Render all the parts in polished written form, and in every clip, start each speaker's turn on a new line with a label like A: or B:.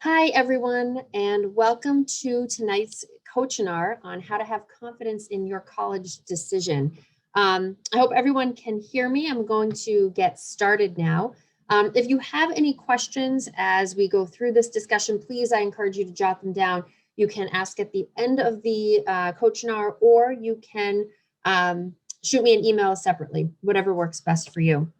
A: Hi, everyone, and welcome to tonight's Coachinar on how to have confidence in your college decision. I hope everyone can hear me. I'm going to get started now. If you have any questions as we go through this discussion, please, I encourage you to jot them down. You can ask at the end of the Coachinar, or you can shoot me an email separately, whatever works best for you.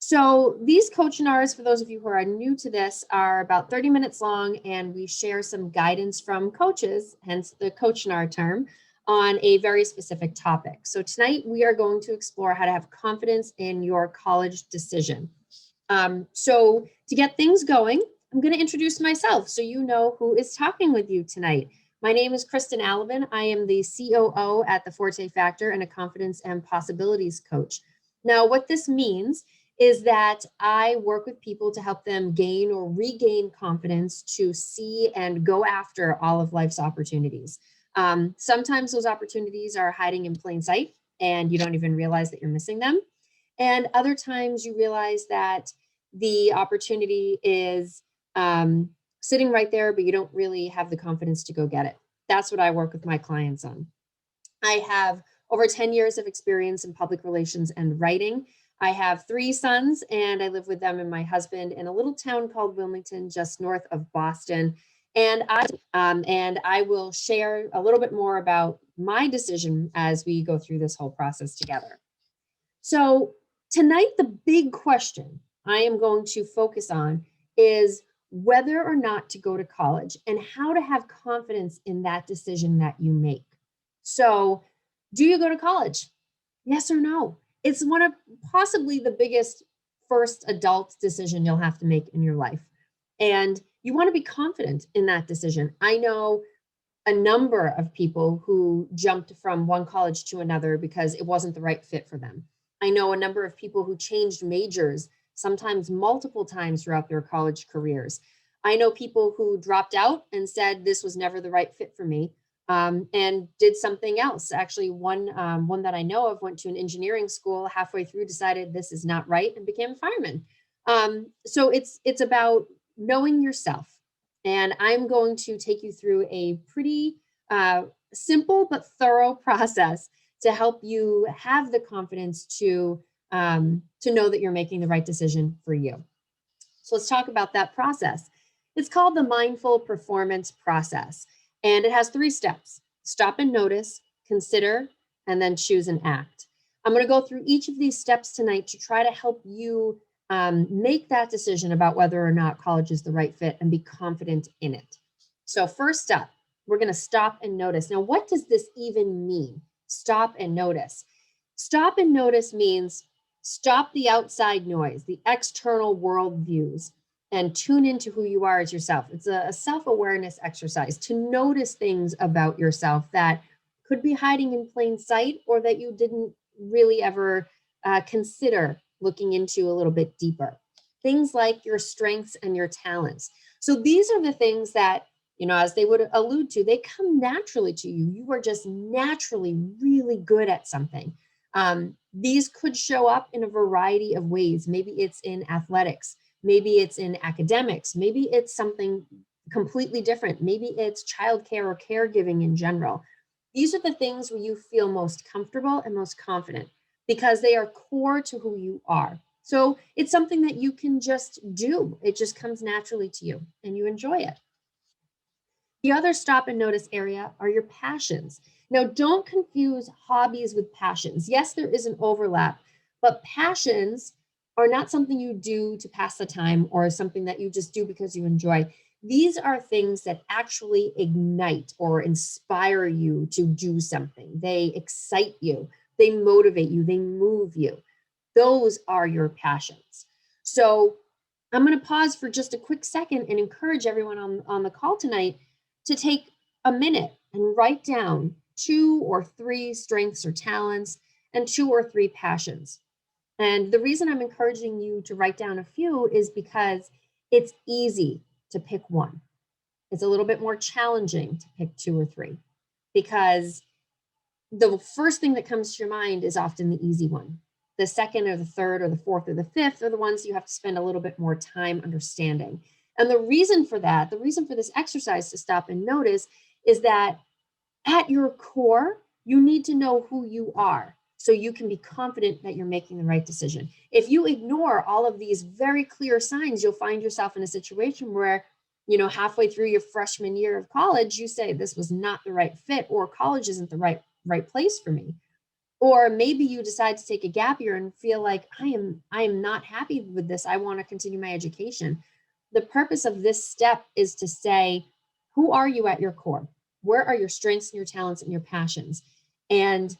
A: So these Coachinars, for those of you who are new to this, are about 30 minutes long, and we share some guidance from coaches, hence the Coachinar term, on a very specific topic. So tonight we are going to explore how to have confidence in your college decision. So to get things going, I'm going to introduce myself so you know who is talking with you tonight. My name is Kristin Allaben. I am the COO at the Forte Factor and a confidence and possibilities coach. Now, what this means is that I work with people to help them gain or regain confidence to see and go after all of life's opportunities. Sometimes those opportunities are hiding in plain sight and you don't even realize that you're missing them. And other times you realize that the opportunity is sitting right there, but you don't really have the confidence to go get it. That's what I work with my clients on. I have over 10 years of experience in public relations and writing. I have 3 sons, and I live with them and my husband in a little town called Wilmington, just north of Boston. And I will share a little bit more about my decision as we go through this whole process together. So tonight, the big question I am going to focus on is whether or not to go to college and how to have confidence in that decision that you make. So, do you go to college? Yes or no? It's one of possibly the biggest first adult decision you'll have to make in your life. And you want to be confident in that decision. I know a number of people who jumped from one college to another because it wasn't the right fit for them. I know a number of people who changed majors, sometimes multiple times throughout their college careers. I know people who dropped out and said this was never the right fit for me, and did something else. Actually, one that I know of went to an engineering school, halfway through decided this is not right and became a fireman. So it's about knowing yourself. And I'm going to take you through a pretty simple but thorough process to help you have the confidence to know that you're making the right decision for you. So let's talk about that process. It's called the mindful performance process, and it has 3 steps: stop and notice, consider, and then choose and act. I'm going to go through each of these steps tonight to try to help you make that decision about whether or not college is the right fit and be confident in it. So first up, we're going to stop and notice. Now, what does this even mean? Stop and notice. Stop and notice means stop the outside noise, the external world views, and tune into who you are as yourself. It's a self-awareness exercise to notice things about yourself that could be hiding in plain sight or that you didn't really ever consider looking into a little bit deeper. Things like your strengths and your talents. So these are the things that, as they would allude to, they come naturally to you. You are just naturally really good at something. These could show up in a variety of ways. Maybe it's in athletics. Maybe it's in academics. Maybe it's something completely different. Maybe it's childcare or caregiving in general. These are the things where you feel most comfortable and most confident because they are core to who you are. So it's something that you can just do. It just comes naturally to you and you enjoy it. The other stop and notice area are your passions. Now, don't confuse hobbies with passions. Yes, there is an overlap, but passions are not something you do to pass the time or something that you just do because you enjoy. These are things that actually ignite or inspire you to do something. They excite you, they motivate you, they move you. Those are your passions. So I'm going to pause for just a quick second and encourage everyone on the call tonight to take a minute and write down 2 or 3 strengths or talents and 2 or 3 passions. And the reason I'm encouraging you to write down a few is because it's easy to pick one. It's a little bit more challenging to pick 2 or 3 because the first thing that comes to your mind is often the easy one. The second or the third or the fourth or the fifth are the ones you have to spend a little bit more time understanding. And the reason for that, the reason for this exercise to stop and notice is that at your core, you need to know who you are so you can be confident that you're making the right decision. If you ignore all of these very clear signs, you'll find yourself in a situation where, halfway through your freshman year of college, you say this was not the right fit, or college isn't the right place for me. Or maybe you decide to take a gap year and feel like I am not happy with this. I want to continue my education. The purpose of this step is to say, who are you at your core? Where are your strengths and your talents and your passions? And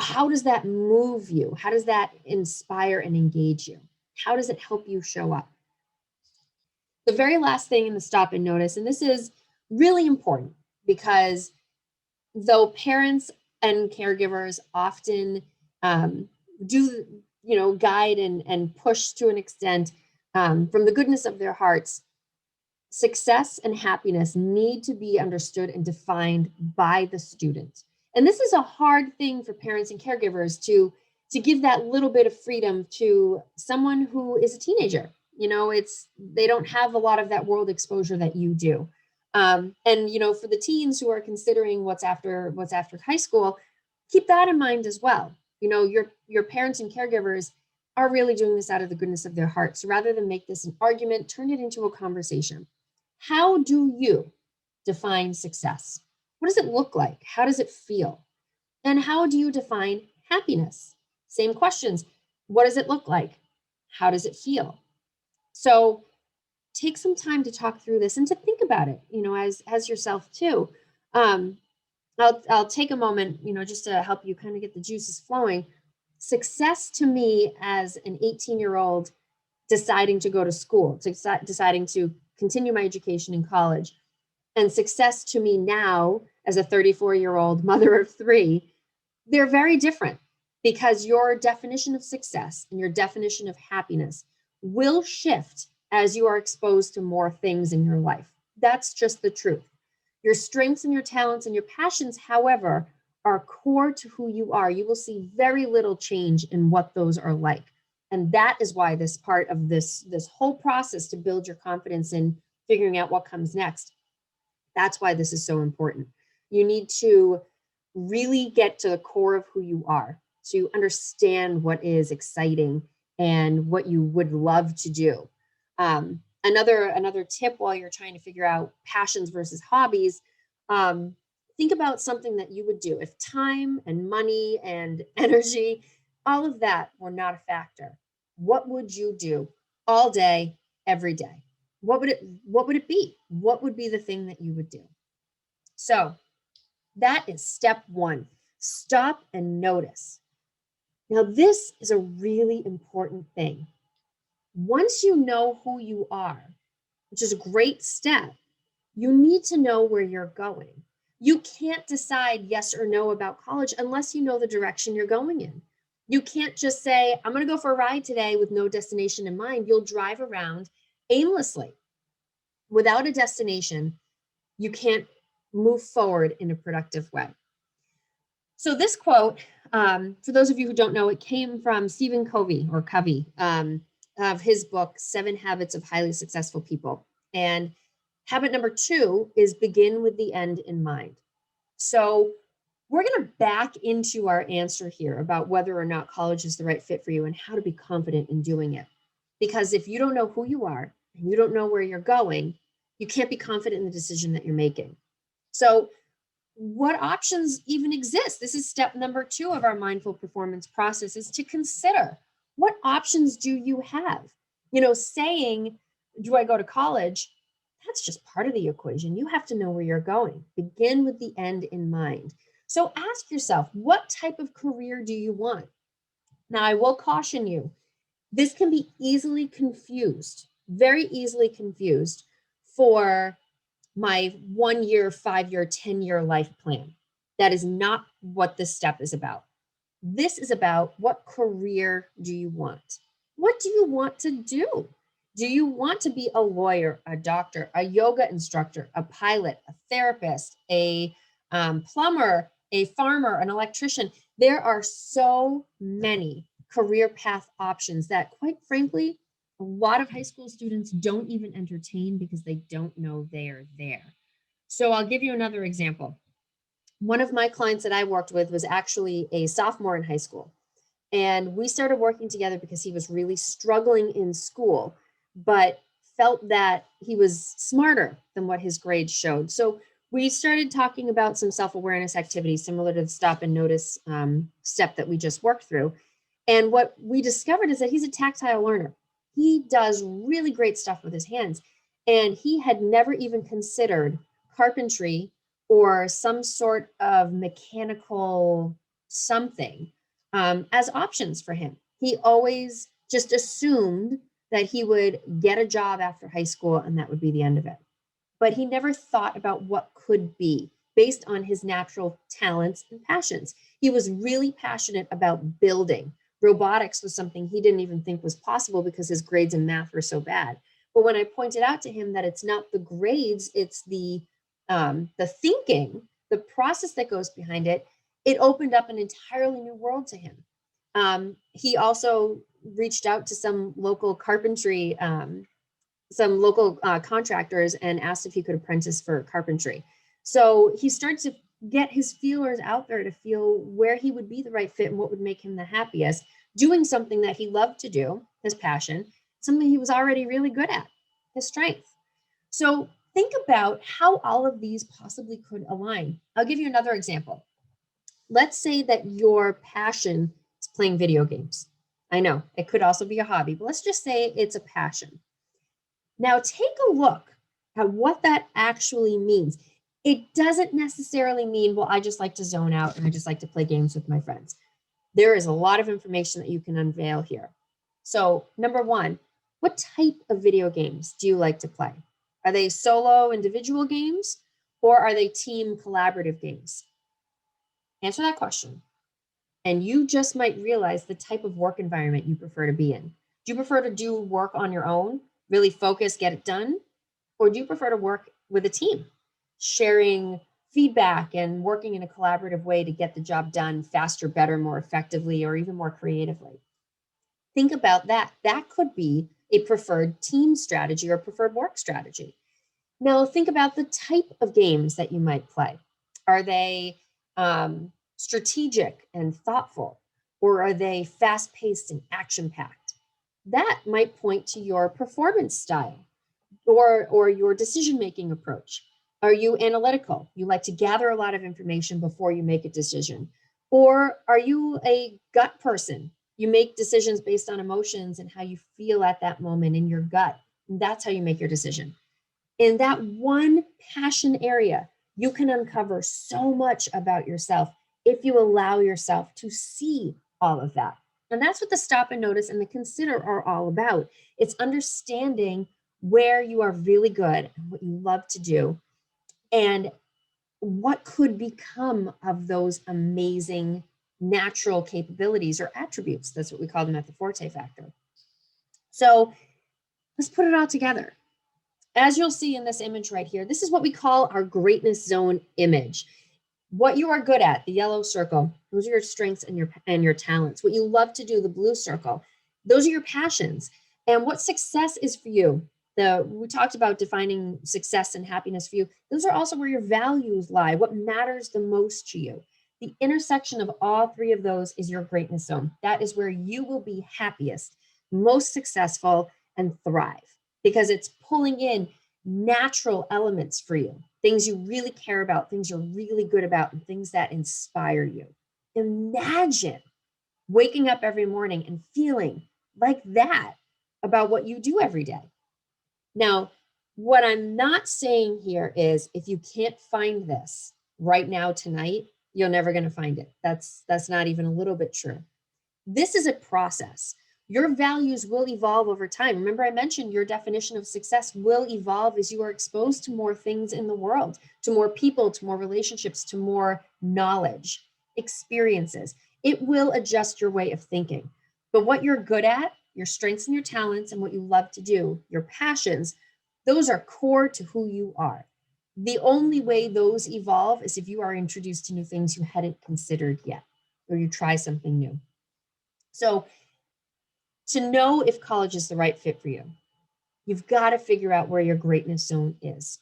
A: how does that move you? How does that inspire and engage you? How does it help you show up? The very last thing in the stop and notice, and this is really important because though parents and caregivers often do, guide and push to an extent from the goodness of their hearts, success and happiness need to be understood and defined by the student. And this is a hard thing for parents and caregivers to give that little bit of freedom to someone who is a teenager. They don't have a lot of that world exposure that you do. And for the teens who are considering what's after high school, keep that in mind as well. Your parents and caregivers are really doing this out of the goodness of their hearts. Rather than make this an argument, turn it into a conversation. How do you define success? What does it look like? How does it feel? And how do you define happiness? Same questions. What does it look like? How does it feel? So take some time to talk through this and to think about it, as yourself too. I'll take a moment, just to help you kind of get the juices flowing. Success to me as an 18-year-old deciding to go to school, deciding to continue my education in college, and success to me now as a 34-year-old mother of 3, they're very different, because your definition of success and your definition of happiness will shift as you are exposed to more things in your life. That's just the truth. Your strengths and your talents and your passions, however, are core to who you are. You will see very little change in what those are like. And that is why this part of this whole process to build your confidence in figuring out what comes next, that's why this is so important. You need to really get to the core of who you are, so you understand what is exciting and what you would love to do. Another tip while you're trying to figure out passions versus hobbies, think about something that you would do if time and money and energy, all of that were not a factor. What would you do all day, every day? What would it be? What would be the thing that you would do? So that is step 1. Stop and notice. Now, this is a really important thing. Once you know who you are, which is a great step, you need to know where you're going. You can't decide yes or no about college unless you know the direction you're going in. You can't just say, I'm going to go for a ride today with no destination in mind. You'll drive around aimlessly. Without a destination, you can't move forward in a productive way. So this quote, for those of you who don't know, it came from Stephen Covey, of his book, 7 Habits of Highly Successful People. And habit number 2 is begin with the end in mind. So we're going to back into our answer here about whether or not college is the right fit for you and how to be confident in doing it. Because if you don't know who you are and you don't know where you're going, you can't be confident in the decision that you're making. So what options even exist? This is step number 2 of our mindful performance process, is to consider, what options do you have? Saying, do I go to college? That's just part of the equation. You have to know where you're going. Begin with the end in mind. So ask yourself, what type of career do you want? Now, I will caution you, this can be easily confused, very easily confused for my 1-year, 5-year, 10-year life plan. That is not what this step is about. This is about, what career do you want? What do you want to do? Do you want to be a lawyer, a doctor, a yoga instructor, a pilot, a therapist, a plumber, a farmer, an electrician? There are so many career path options that, quite frankly, A lot of high school students don't even entertain because they don't know they're there. So I'll give you another example. One of my clients that I worked with was actually a sophomore in high school. And we started working together because he was really struggling in school, but felt that he was smarter than what his grades showed. So we started talking about some self-awareness activities similar to the stop and notice step that we just worked through. And what we discovered is that he's a tactile learner. He does really great stuff with his hands. And he had never even considered carpentry or some sort of mechanical something as options for him. He always just assumed that he would get a job after high school and that would be the end of it. But he never thought about what could be based on his natural talents and passions. He was really passionate about building. Robotics was something he didn't even think was possible because his grades in math were so bad. But when I pointed out to him that it's not the grades, it's the thinking, the process that goes behind it, it opened up an entirely new world to him. He also reached out to some local carpentry, some local contractors and asked if he could apprentice for carpentry. So he started to get his feelers out there to feel where he would be the right fit and what would make him the happiest, doing something that he loved to do, his passion, something he was already really good at, his strength. So think about how all of these possibly could align. I'll give you another example. Let's say that your passion is playing video games. I know it could also be a hobby, but let's just say it's a passion. Now take a look at what that actually means. It doesn't necessarily mean, well, I just like to zone out and I just like to play games with my friends. There is a lot of information that you can unveil here. So number one, what type of video games do you like to play? Are they solo individual games or are they team collaborative games? Answer that question. And you just might realize the type of work environment you prefer to be in. Do you prefer to do work on your own, really focus, get it done? Or do you prefer to work with a team, sharing feedback and working in a collaborative way to get the job done faster, better, more effectively, or even more creatively? Think about that. That could be a preferred team strategy or preferred work strategy. Now, think about the type of games that you might play. Are they strategic and thoughtful, or are they fast-paced and action-packed? That might point to your performance style or your decision-making approach. Are you analytical? You like to gather a lot of information before you make a decision. Or are you a gut person? You make decisions based on emotions and how you feel at that moment in your gut. And that's how you make your decision. In that one passion area, you can uncover so much about yourself if you allow yourself to see all of that. And that's what the stop and notice and the consider are all about. It's understanding where you are really good and what you love to do and what could become of those amazing natural capabilities or attributes. That's what we call them at the Forte factor. So let's put it all together. As you'll see in this image right here, this is what we call our greatness zone image. What you are good at, the yellow circle, those are your strengths and your talents. What you love to do, the blue circle, those are your passions. And what success is for you. We talked about defining success and happiness for you. Those are also where your values lie, what matters the most to you. The intersection of all three of those is your greatness zone. That is where you will be happiest, most successful, and thrive because it's pulling in natural elements for you, things you really care about, things you're really good about, and things that inspire you. Imagine waking up every morning and feeling like that about what you do every day. Now, what I'm not saying here is if you can't find this right now tonight, you're never going to find it. That's not even a little bit true. This is a process. Your values will evolve over time. Remember, I mentioned your definition of success will evolve as you are exposed to more things in the world, to more people, to more relationships, to more knowledge, experiences. It will adjust your way of thinking. But what you're good at, your strengths and your talents, and what you love to do, your passions, those are core to who you are. The only way those evolve is if you are introduced to new things you hadn't considered yet, or you try something new. So To know if college is the right fit for you, you've got to figure out where your greatness zone is.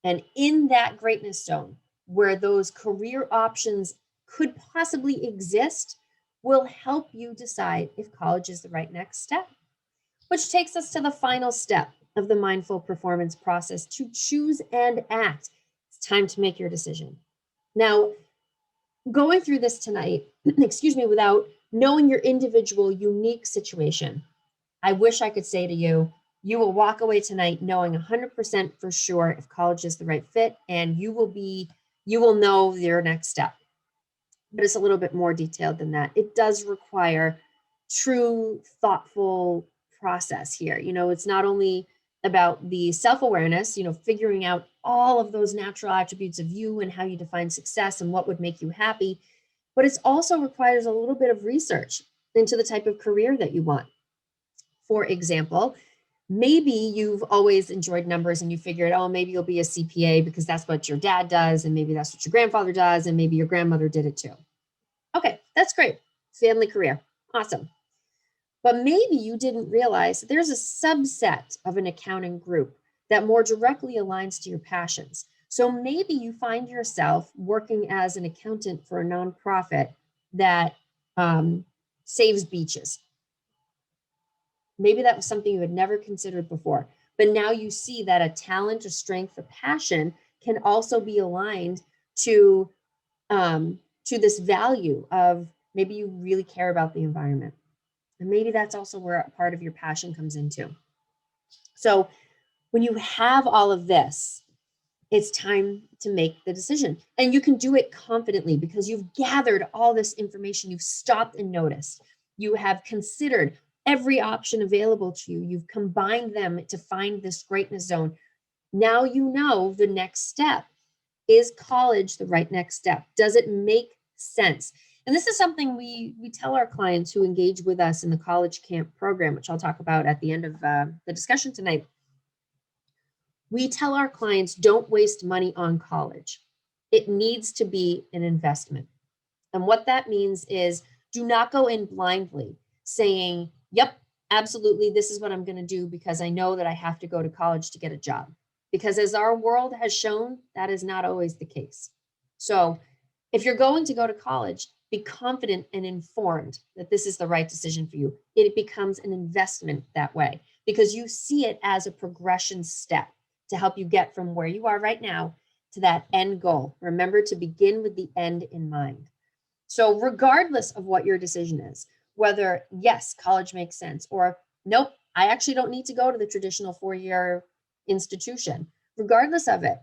A: And in that greatness zone, where those career options could possibly exist, will help you decide if college is the right next step. Which takes us to the final step of the mindful performance process, to choose and act. It's time to make your decision. Now, going through this tonight, excuse me, without knowing your individual unique situation, I wish I could say to you, you will walk away tonight knowing 100% for sure if college is the right fit, and you will know your next step. But it's a little bit more detailed than that. It does require true, thoughtful process here. It's not only about the self-awareness, figuring out all of those natural attributes of you and how you define success and what would make you happy, but it also requires a little bit of research into the type of career that you want. For example, maybe you've always enjoyed numbers and you figured, oh, maybe you'll be a CPA because that's what your dad does, and maybe that's what your grandfather does, and maybe your grandmother did it too. Okay, that's great. Family career. Awesome. But maybe you didn't realize that there's a subset of an accounting group that more directly aligns to your passions. So maybe you find yourself working as an accountant for a nonprofit that saves beaches. Maybe that was something you had never considered before, but now you see that a talent, a strength, a passion can also be aligned to this value of maybe you really care about the environment. And maybe that's also where a part of your passion comes into. So when you have all of this, it's time to make the decision. And you can do it confidently because you've gathered all this information. You've stopped and noticed. You have considered every option available to you. You've combined them to find this greatness zone. Now you know the next step. Is college the right next step? Does it make sense? And this is something we tell our clients who engage with us in the college camp program, which I'll talk about at the end of the discussion tonight. We tell our clients, don't waste money on college. It needs to be an investment. And what that means is do not go in blindly saying, yep, absolutely, this is what I'm going to do because I know that I have to go to college to get a job. Because as our world has shown, that is not always the case. So if you're going to go to college, be confident and informed that this is the right decision for you. It becomes an investment that way because you see it as a progression step to help you get from where you are right now to that end goal. Remember to begin with the end in mind. So regardless of what your decision is, whether, yes, college makes sense, or nope, I actually don't need to go to the traditional 4-year institution, regardless of it,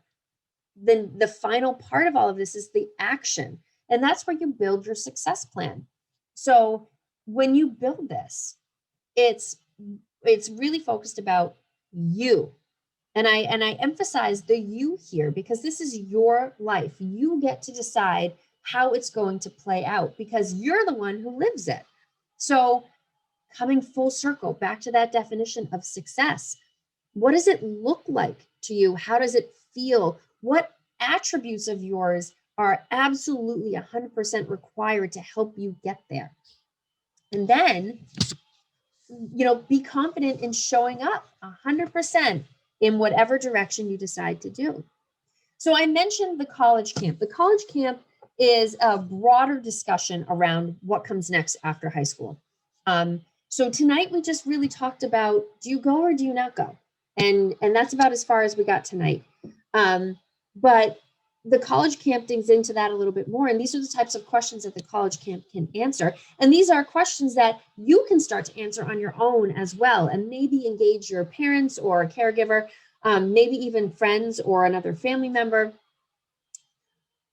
A: then the final part of all of this is the action. And that's where you build your success plan. So when you build this, it's really focused about you. And I emphasize the you here because this is your life. You get to decide how it's going to play out because you're the one who lives it. So coming full circle back to that definition of success, what does it look like to you? How does it feel? What attributes of yours are absolutely 100% required to help you get there? And then, be confident in showing up 100% in whatever direction you decide to do. So I mentioned the college camp. The college camp is a broader discussion around what comes next after high school. So tonight we just really talked about, do you go or do you not go? And that's about as far as we got tonight. But the college camp digs into that a little bit more. And these are the types of questions that the college camp can answer. And these are questions that you can start to answer on your own as well. And maybe engage your parents or a caregiver, maybe even friends or another family member.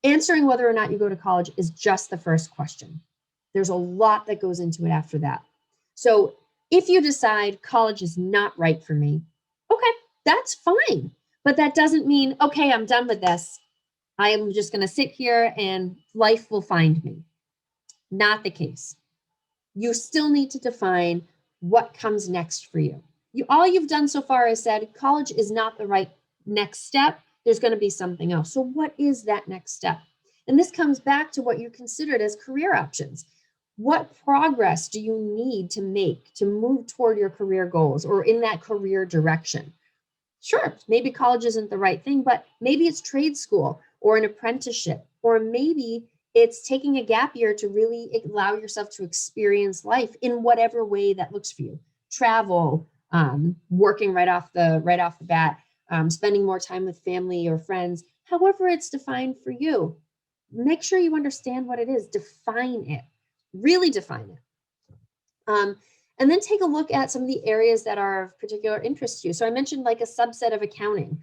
A: Answering whether or not you go to college is just the first question. There's a lot that goes into it after that. So if you decide college is not right for me, okay, that's fine. But that doesn't mean, okay, I'm done with this. I am just going to sit here and life will find me. Not the case. You still need to define what comes next for you. All you've done so far is said college is not the right next step. There's going to be something else. So what is that next step? And this comes back to what you considered as career options. What progress do you need to make to move toward your career goals or in that career direction? Sure, maybe college isn't the right thing, but maybe it's trade school or an apprenticeship, or maybe it's taking a gap year to really allow yourself to experience life in whatever way that looks for you. Travel, working right off the bat, spending more time with family or friends, however it's defined for you. Make sure you understand what it is. Define it. Really define it. And then take a look at some of the areas that are of particular interest to you. So I mentioned like a subset of accounting.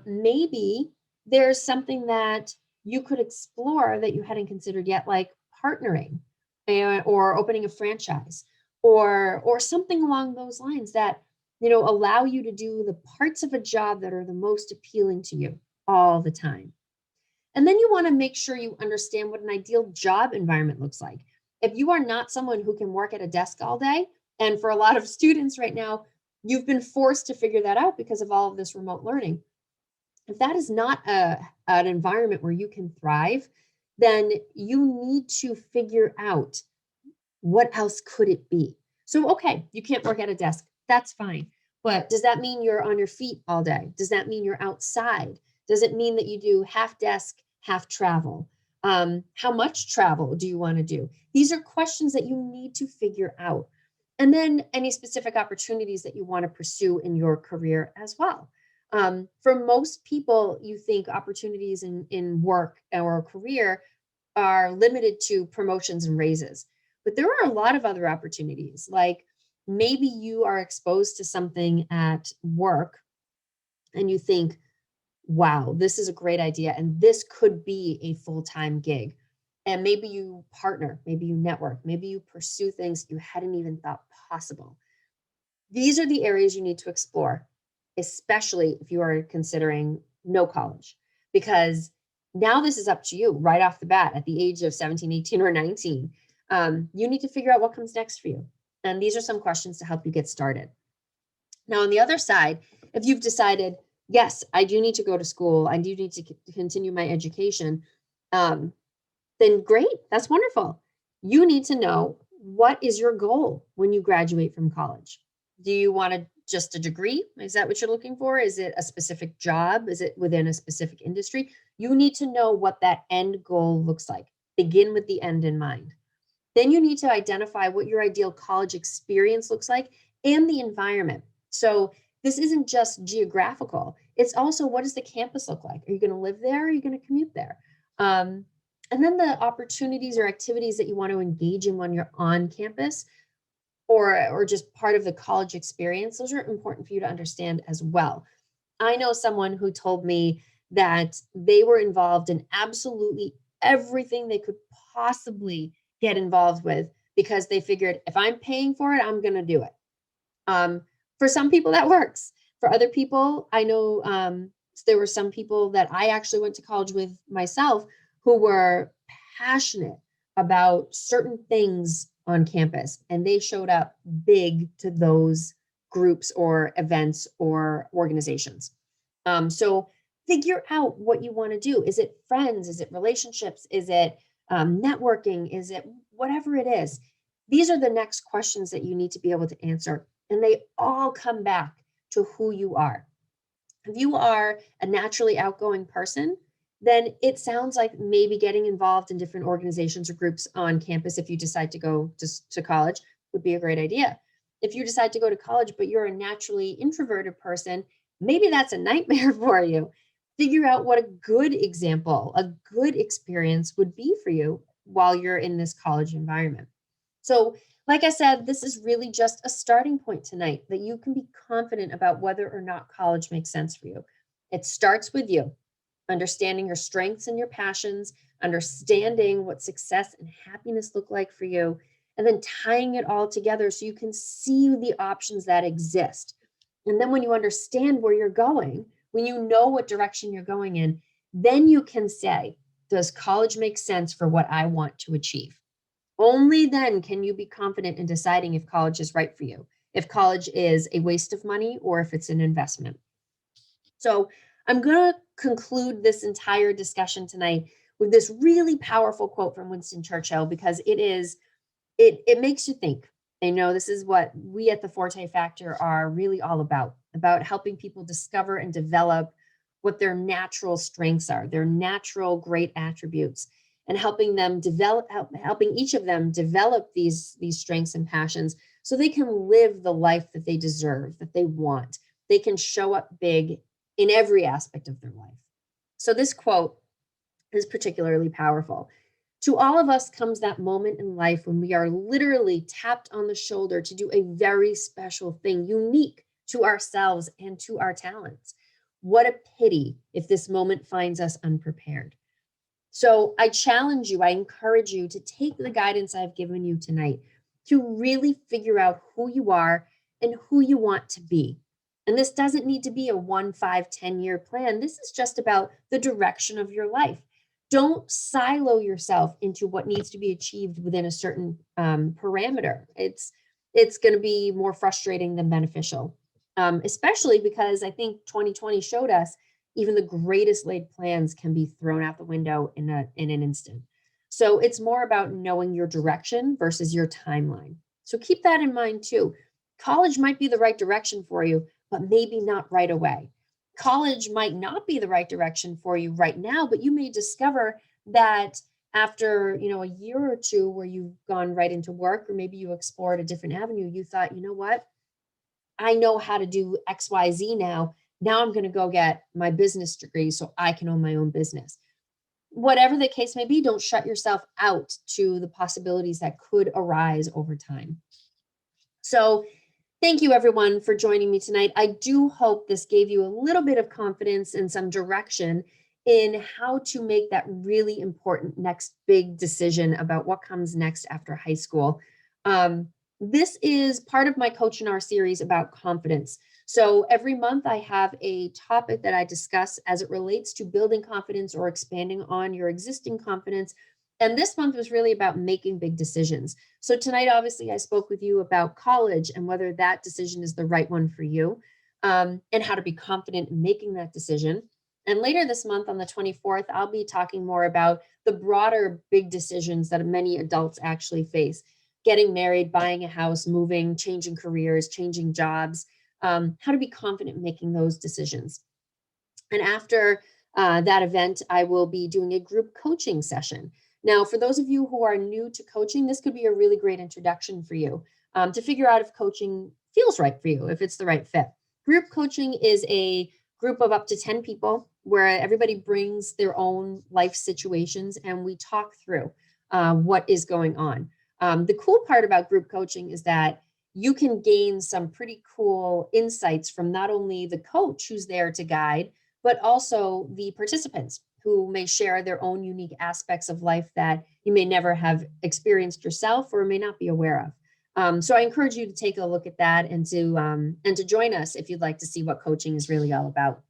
A: Maybe there's something that you could explore that you hadn't considered yet, like partnering or opening a franchise or something along those lines that allow you to do the parts of a job that are the most appealing to you all the time. And then you want to make sure you understand what an ideal job environment looks like. If you are not someone who can work at a desk all day, and for a lot of students right now, you've been forced to figure that out because of all of this remote learning. If that is not an environment where you can thrive, then you need to figure out what else could it be. So, okay, you can't work at a desk. That's fine. But does that mean you're on your feet all day? Does that mean you're outside? Does it mean that you do half desk, half travel? How much travel do you want to do? These are questions that you need to figure out. And then any specific opportunities that you want to pursue in your career as well. For most people, you think opportunities in work or career are limited to promotions and raises. But there are a lot of other opportunities, like maybe you are exposed to something at work and you think, wow, this is a great idea. And this could be a full-time gig. And maybe you partner, maybe you network, maybe you pursue things you hadn't even thought possible. These are the areas you need to explore, especially if you are considering no college, because now this is up to you right off the bat at the age of 17, 18, or 19. You need to figure out what comes next for you. And these are some questions to help you get started. Now, on the other side, if you've decided, yes, I do need to go to school, I do need to continue my education, then great, that's wonderful. You need to know, what is your goal when you graduate from college? Do you want just a degree? Is that what you're looking for? Is it a specific job? Is it within a specific industry? You need to know what that end goal looks like. Begin with the end in mind. Then you need to identify what your ideal college experience looks like and the environment. So this isn't just geographical. It's also, what does the campus look like? Are you going to live there? Or are you going to commute there? And then the opportunities or activities that you want to engage in when you're on campus or just part of the college experience, those are important for you to understand as well. I know someone who told me that they were involved in absolutely everything they could possibly get involved with because they figured, if I'm paying for it, I'm going to do it. For some people that works. For other people, I know there were some people that I actually went to college with myself who were passionate about certain things on campus, and they showed up big to those groups or events or organizations. So figure out what you want to do. Is it friends? Is it relationships? Is it networking? Is it whatever it is? These are the next questions that you need to be able to answer, and they all come back to who you are. If you are a naturally outgoing person, then it sounds like maybe getting involved in different organizations or groups on campus, if you decide to go to college, would be a great idea. If you decide to go to college, but you're a naturally introverted person, maybe that's a nightmare for you. Figure out what a good example, a good experience would be for you while you're in this college environment. So, like I said, this is really just a starting point tonight that you can be confident about whether or not college makes sense for you. It starts with you, understanding your strengths and your passions, understanding what success and happiness look like for you, and then tying it all together so you can see the options that exist. And then when you understand where you're going, when you know what direction you're going in, then you can say, does college make sense for what I want to achieve? Only then can you be confident in deciding if college is right for you, if college is a waste of money or if it's an investment. So I'm going to conclude this entire discussion tonight with this really powerful quote from Winston Churchill, because it is it makes you think. I know this is what we at the Forte Factor are really all about helping people discover and develop what their natural strengths are, their natural great attributes, and helping them develop, helping each of them develop these strengths and passions so they can live the life that they deserve, that they want. They can show up big in every aspect of their life. So this quote is particularly powerful. To all of us comes that moment in life when we are literally tapped on the shoulder to do a very special thing, unique to ourselves and to our talents. What a pity if this moment finds us unprepared. So I challenge you, I encourage you to take the guidance I've given you tonight to really figure out who you are and who you want to be. And this doesn't need to be a 1, 5, 10-year plan. This is just about the direction of your life. Don't silo yourself into what needs to be achieved within a certain parameter. It's going to be more frustrating than beneficial, especially because I think 2020 showed us even the greatest laid plans can be thrown out the window in an instant. So it's more about knowing your direction versus your timeline. So keep that in mind too. College might be the right direction for you, but maybe not right away. College might not be the right direction for you right now, but you may discover that after, a year or two where you've gone right into work, or maybe you explored a different avenue, you thought, you know what? I know how to do XYZ now. Now I'm going to go get my business degree so I can own my own business. Whatever the case may be, don't shut yourself out to the possibilities that could arise over time. So thank you, everyone, for joining me tonight. I do hope this gave you a little bit of confidence and some direction in how to make that really important next big decision about what comes next after high school. This is part of my Coachinar series about confidence. So every month I have a topic that I discuss as it relates to building confidence or expanding on your existing confidence. And this month was really about making big decisions. So tonight, obviously, I spoke with you about college and whether that decision is the right one for you, and how to be confident in making that decision. And later this month on the 24th, I'll be talking more about the broader big decisions that many adults actually face. Getting married, buying a house, moving, changing careers, changing jobs, how to be confident in making those decisions. And after that event, I will be doing a group coaching session. Now, for those of you who are new to coaching, this could be a really great introduction for you to figure out if coaching feels right for you, if it's the right fit. Group coaching is a group of up to 10 people where everybody brings their own life situations and we talk through what is going on. The cool part about group coaching is that you can gain some pretty cool insights from not only the coach who's there to guide, but also the participants who may share their own unique aspects of life that you may never have experienced yourself or may not be aware of. So I encourage you to take a look at that and to join us if you'd like to see what coaching is really all about.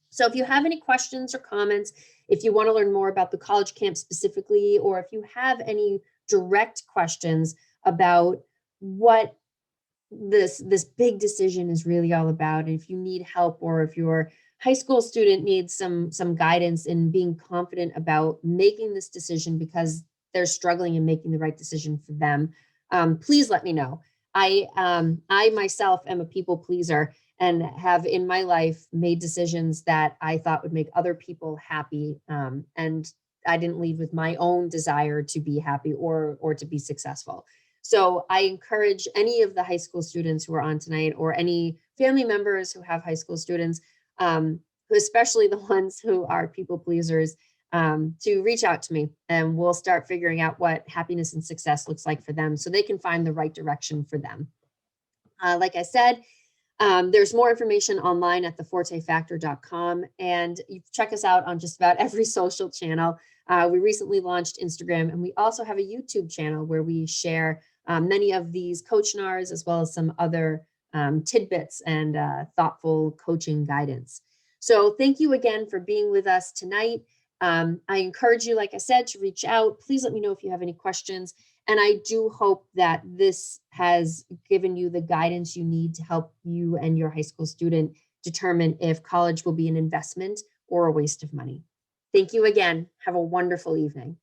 A: So if you have any questions or comments, if you want to learn more about the college camp specifically, or if you have any direct questions about what this big decision is really all about, and if you need help, or if your high school student needs some guidance in being confident about making this decision because they're struggling in making the right decision for them, please let me know. I myself am a people pleaser and have in my life made decisions that I thought would make other people happy, and I didn't lead with my own desire to be happy or to be successful. So I encourage any of the high school students who are on tonight, or any family members who have high school students, especially the ones who are people pleasers, to reach out to me, and we'll start figuring out what happiness and success looks like for them so they can find the right direction for them. Like I said, there's more information online at thefortefactor.com, and you check us out on just about every social channel. We recently launched Instagram, and we also have a YouTube channel where we share many of these Coachinars as well as some other tidbits and thoughtful coaching guidance. So thank you again for being with us tonight. I encourage you, like I said, to reach out. Please let me know if you have any questions. And I do hope that this has given you the guidance you need to help you and your high school student determine if college will be an investment or a waste of money. Thank you again. Have a wonderful evening.